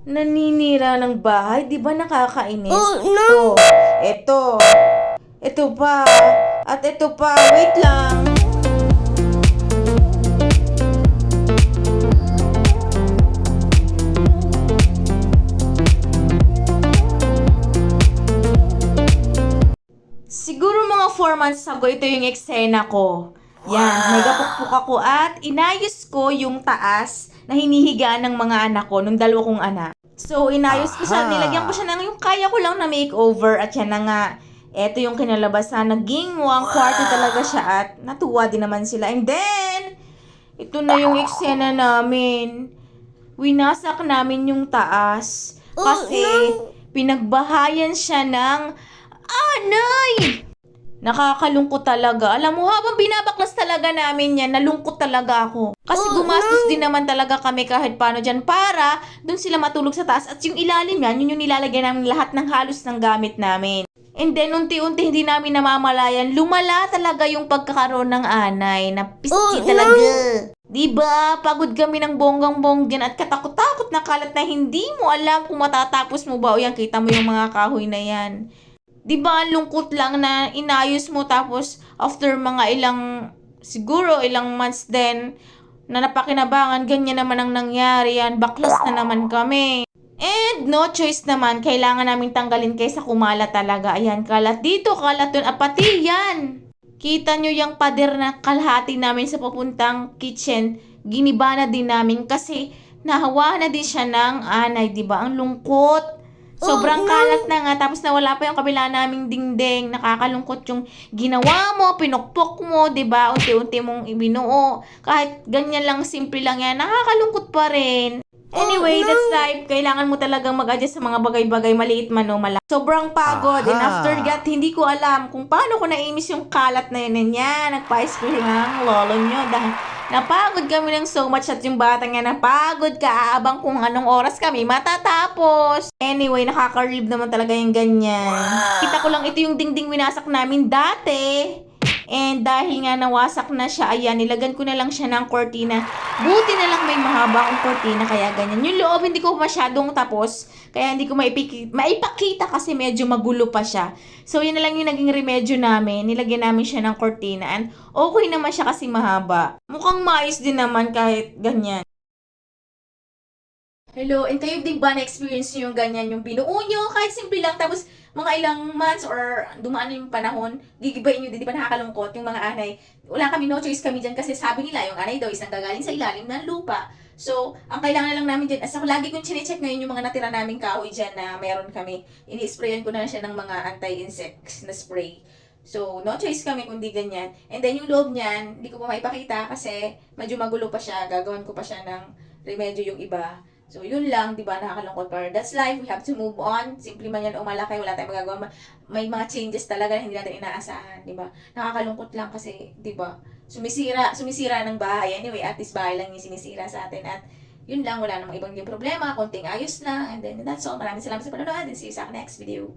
Naninira ng bahay, di ba nakakainis? Oh no! Ito pa, at ito pa, wait lang. Siguro mga 4 months ago, ito yung eksena ko. Yan, may gapukpuk ako at inayos ko yung taas na hinihigaan ng mga anak ko, nung dalawa kong anak. So, inayos ko siya, nilagyan ko siya ng yung kaya ko lang na makeover at yan na nga. Eto yung kinalabasan, naging 1/4 talaga siya at natuwa din naman sila. And then, ito na yung eksena namin. Winasak namin yung taas kasi pinagbahayan siya ng anay! Nakakakalungkot talaga. Alam mo, habang binabaklas talaga namin yan, nalungkot talaga ako. Kasi gumastos din naman talaga kami kahit paano dyan para dun sila matulog sa taas. At yung ilalim yan, yun yung nilalagay namin lahat ng halos ng gamit namin. And then, unti-unti hindi namin namamalayan, lumala talaga yung pagkakaroon ng anay. Napiski talaga. Diba? Pagod kami ng bonggang-bonggan at katakot-takot na kalat na hindi mo alam kung matatapos mo ba o yan. Kita mo yung mga kahoy na yan. Diba, lungkot lang na inayos mo tapos after mga siguro ilang months din na napakinabangan, ganyan naman ang nangyari yan. Baklas na naman kami. And no choice naman, kailangan namin tanggalin kaysa kumala talaga. Ayan, kalat dito, kalat dun, pati yan. Kita nyo yung pader na kalahati namin sa papuntang kitchen, giniba na din namin kasi nahawa na din siya ng anay, diba? Ang lungkot. Sobrang kalat na nga, tapos nawala pa yung kabila naming dingding. Nakakalungkot yung ginawa mo, pinukpok mo, 'di ba? Unti-unti mong ibinuo. Kahit ganyan lang, simple lang yan, nakakalungkot pa rin. Anyway, that's life. Kailangan mo talagang mag-adjust sa mga bagay-bagay, maliit man o malaki. Sobrang pagod. And after that, hindi ko alam kung paano ko naimis yung kalat na yun. Yan, nagpa-ice cream ang lolo nyo. Dahil napagod kami ng so much at yung batang nga napagod ka, aabang kung anong oras kami matatapos. Anyway, nakaka-relieve naman talaga yung ganyan. Kita ko lang ito yung dingding winasak namin dati. And dahil nga nawasak na siya, ayan, nilagan ko na lang siya ng cortina. Buti na lang may mahaba akong cortina, kaya ganyan. Yung loob hindi ko masyadong tapos, kaya hindi ko maipakita kasi medyo magulo pa siya. So, yun na lang yung naging remedyo namin. Nilagyan namin siya ng cortina and okay naman siya kasi mahaba. Mukhang maayos din naman kahit ganyan. Hello, and kayo din ba na-experience nyo yung ganyan, yung binuo nyo, kahit simple lang, tapos mga ilang months or dumaan na yung panahon, gigibayin nyo din, di ba nakakalungkot yung mga anay. Wala kami, no choice kami dyan kasi sabi nila, yung anay daw is nanggagaling sa ilalim ng lupa. So, ang kailangan na lang namin dyan, as ako lagi kong chinecheck ngayon yung mga natira naming kahoy dyan na meron kami, ini-sprayan ko na siya ng mga anti-insects na spray. So, no choice kami kundi ganyan. And then yung loob niyan, hindi ko pa maipakita kasi medyo magulo pa siya, gagawin ko pa siya ng remedyo yung iba. So, yun lang, di ba, nakakalungkot. Pero that's life, we have to move on. Simple man yan o malaki, wala tayong magagawa. May mga changes talaga na hindi natin inaasahan, di ba? Nakakalungkot lang kasi, di ba, sumisira ng bahay. Anyway, at least bahay lang yung sinisira sa atin. At yun lang, wala namang ibang problema, konting ayos lang. And then, that's all. Maraming salamat sa panonood and see you sa next video.